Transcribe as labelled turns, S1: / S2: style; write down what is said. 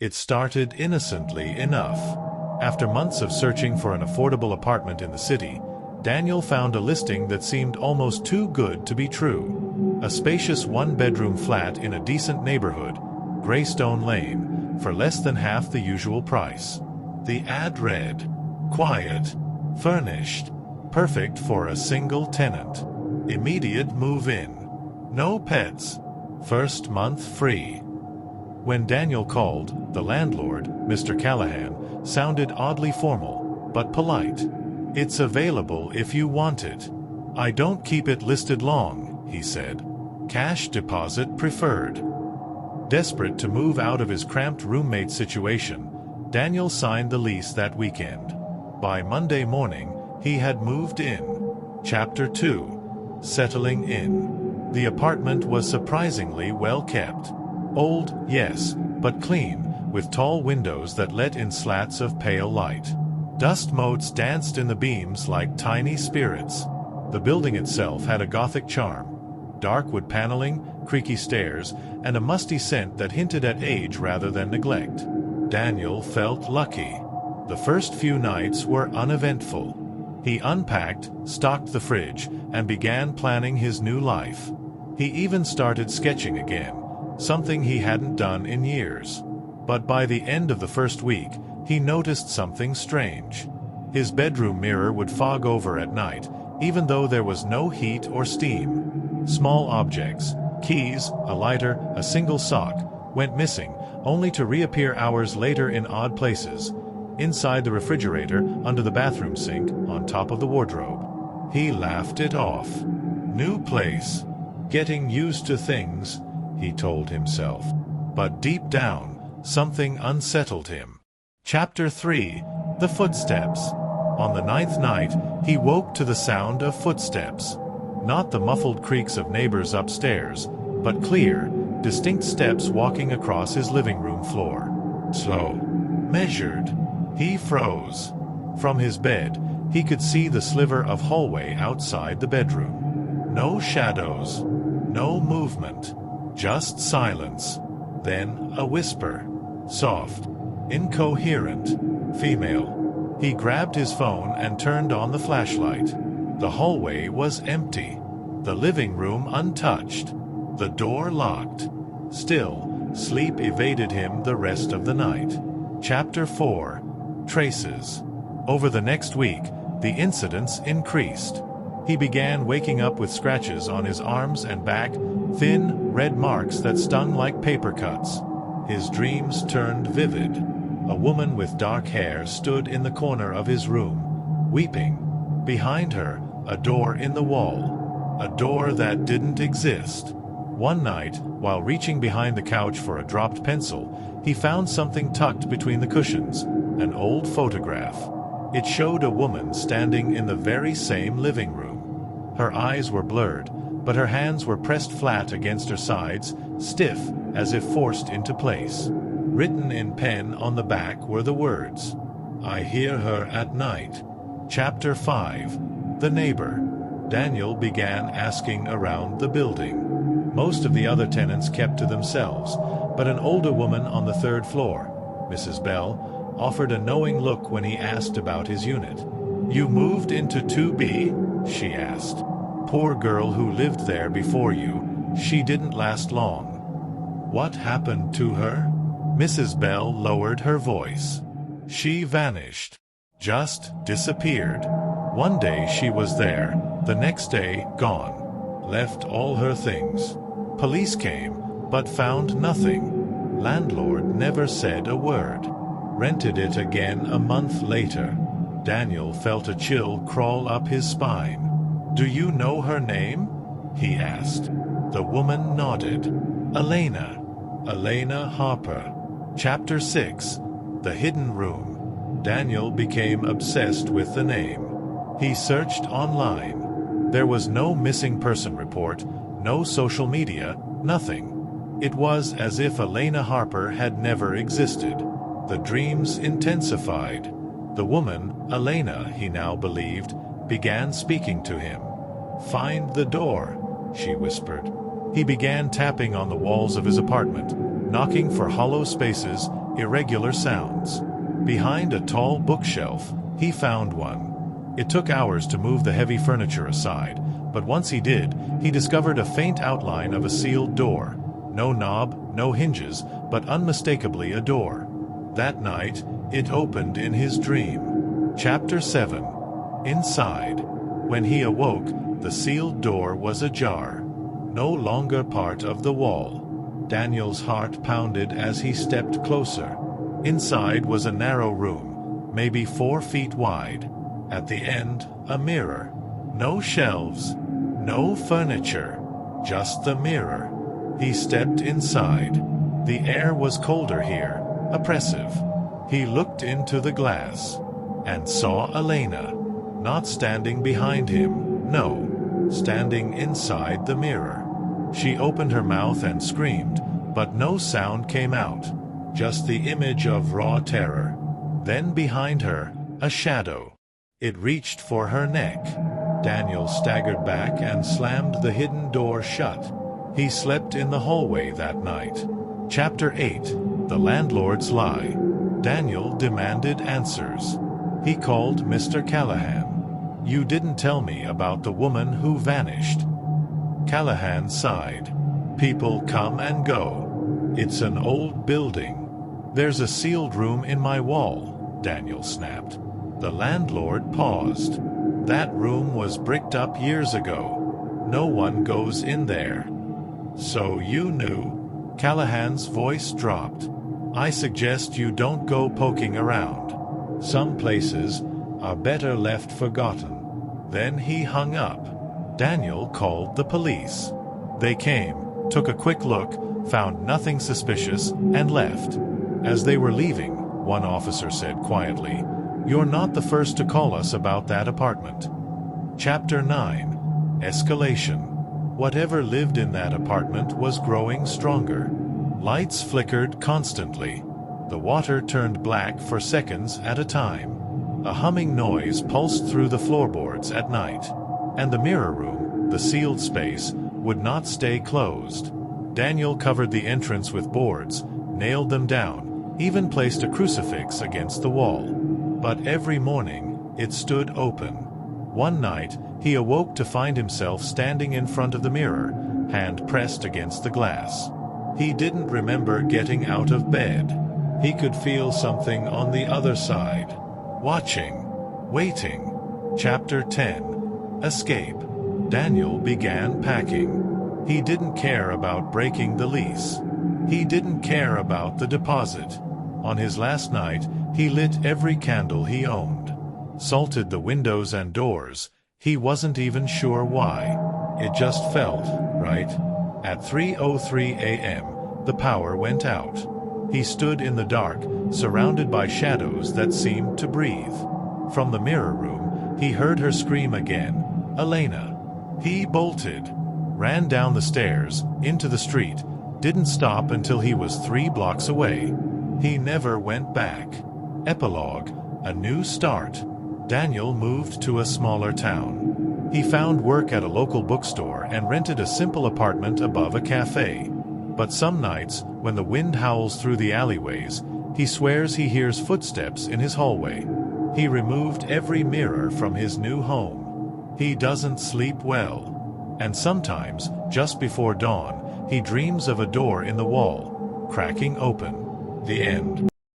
S1: It started innocently enough. After months of searching for an affordable apartment in the city, Daniel found a listing that seemed almost too good to be true. A spacious one-bedroom flat in a decent neighborhood, Greystone Lane, for less than half the usual price. The ad read, "Quiet, furnished, perfect for a single tenant. Immediate move-in. No pets. First month free." When Daniel called, the landlord, Mr. Callahan, sounded oddly formal, but polite. "It's available if you want it. I don't keep it listed long," he said. "Cash deposit preferred." Desperate to move out of his cramped roommate situation, Daniel signed the lease that weekend. By Monday morning, he had moved in. Chapter 2. Settling in. The apartment was surprisingly well kept. Old, yes, but clean, with tall windows that let in slats of pale light. Dust motes danced in the beams like tiny spirits. The building itself had a Gothic charm. Dark wood paneling, creaky stairs, and a musty scent that hinted at age rather than neglect. Daniel felt lucky. The first few nights were uneventful. He unpacked, stocked the fridge, and began planning his new life. He even started sketching again, something he hadn't done in years. But by the end of the first week, he noticed something strange. His bedroom mirror would fog over at night, even though there was no heat or steam. Small objects, keys, a lighter, a single sock, went missing, only to reappear hours later in odd places. Inside the refrigerator, under the bathroom sink, on top of the wardrobe. He laughed it off. New place. Getting used to things, he told himself. But deep down, something unsettled him. Chapter 3. The Footsteps. On the 9th night, he woke to the sound of footsteps. Not the muffled creaks of neighbors upstairs, but clear, distinct steps walking across his living room floor. Slow. Measured. He froze. From his bed, he could see the sliver of hallway outside the bedroom. No shadows. No movement. Just silence. Then a whisper. Soft. Incoherent. Female. He grabbed his phone and turned on the flashlight. The hallway was empty. The living room untouched. The door locked. Still, sleep evaded him the rest of the night. Chapter 4. Traces. Over the next week, the incidents increased. He began waking up with scratches on his arms and back, thin, red marks that stung like paper cuts. His dreams turned vivid. A woman with dark hair stood in the corner of his room, weeping. Behind her, a door in the wall. A door that didn't exist. One night, while reaching behind the couch for a dropped pencil, he found something tucked between the cushions, an old photograph. It showed a woman standing in the very same living room. Her eyes were blurred, but her hands were pressed flat against her sides, stiff as if forced into place. Written in pen on the back were the words, "I hear her at night." Chapter 5. The Neighbor. Daniel began asking around the building. Most of the other tenants kept to themselves, but an older woman on the 3rd floor, Mrs. Bell, offered a knowing look when he asked about his unit. "You moved into 2B?" she asked. "Poor girl who lived there before you. She didn't last long." "What happened to her?" Mrs. Bell lowered her voice. "She vanished. Just disappeared. One day she was there, the next day gone. Left all her things. Police came, but found nothing. Landlord never said a word. Rented it again a month later." Daniel felt a chill crawl up his spine. "Do you know her name?" he asked. The woman nodded. "Elena. Elena Harper." Chapter 6. The Hidden Room. Daniel became obsessed with the name. He searched online. There was no missing person report, no social media, nothing. It was as if Elena Harper had never existed. The dreams intensified. The woman, Elena, he now believed, began speaking to him. "Find the door," she whispered. He began tapping on the walls of his apartment, knocking for hollow spaces, irregular sounds. Behind a tall bookshelf, he found one. It took hours to move the heavy furniture aside, but once he did, he discovered a faint outline of a sealed door. No knob, no hinges, but unmistakably a door. That night, it opened in his dream. Chapter 7. Inside. When he awoke, the sealed door was ajar, no longer part of the wall. Daniel's heart pounded as he stepped closer. Inside was a narrow room, maybe 4 feet wide. At the end, a mirror. No shelves, no furniture, just the mirror. He stepped inside. The air was colder here, oppressive. He looked into the glass and saw Elena, not standing behind him, no, standing inside the mirror. She opened her mouth and screamed, but no sound came out, just the image of raw terror. Then behind her, a shadow. It reached for her neck. Daniel staggered back and slammed the hidden door shut. He slept in the hallway that night. Chapter 8. The Landlord's Lie. Daniel demanded answers. He called Mr. Callahan. "You didn't tell me about the woman who vanished." Callahan sighed. "People come and go. It's an old building." "There's a sealed room in my wall," Daniel snapped. The landlord paused. "That room was bricked up years ago. No one goes in there." "So you knew?" Callahan's voice dropped. "I suggest you don't go poking around. Some places are better left forgotten." Then he hung up. Daniel called the police. They came, took a quick look, found nothing suspicious, and left. As they were leaving, one officer said quietly, "You're not the first to call us about that apartment." Chapter 9. Escalation. Whatever lived in that apartment was growing stronger. Lights flickered constantly. The water turned black for seconds at a time. A humming noise pulsed through the floorboards at night. And the mirror room, the sealed space, would not stay closed. Daniel covered the entrance with boards, nailed them down, even placed a crucifix against the wall. But every morning, it stood open. One night, he awoke to find himself standing in front of the mirror, hand pressed against the glass. He didn't remember getting out of bed. He could feel something on the other side. Watching. Waiting. Chapter 10. Escape. Daniel began packing. He didn't care about breaking the lease. He didn't care about the deposit. On his last night, he lit every candle he owned. Salted the windows and doors. He wasn't even sure why. It just felt right. At 3:03 a.m., the power went out. He stood in the dark, surrounded by shadows that seemed to breathe. From the mirror room, he heard her scream again, "Elena." He bolted, ran down the stairs, into the street, didn't stop until he was 3 blocks away. He never went back. Epilogue. A new start. Daniel moved to a smaller town. He found work at a local bookstore and rented a simple apartment above a cafe. But some nights, when the wind howls through the alleyways, he swears he hears footsteps in his hallway. He removed every mirror from his new home. He doesn't sleep well. And sometimes, just before dawn, he dreams of a door in the wall, cracking open. The end.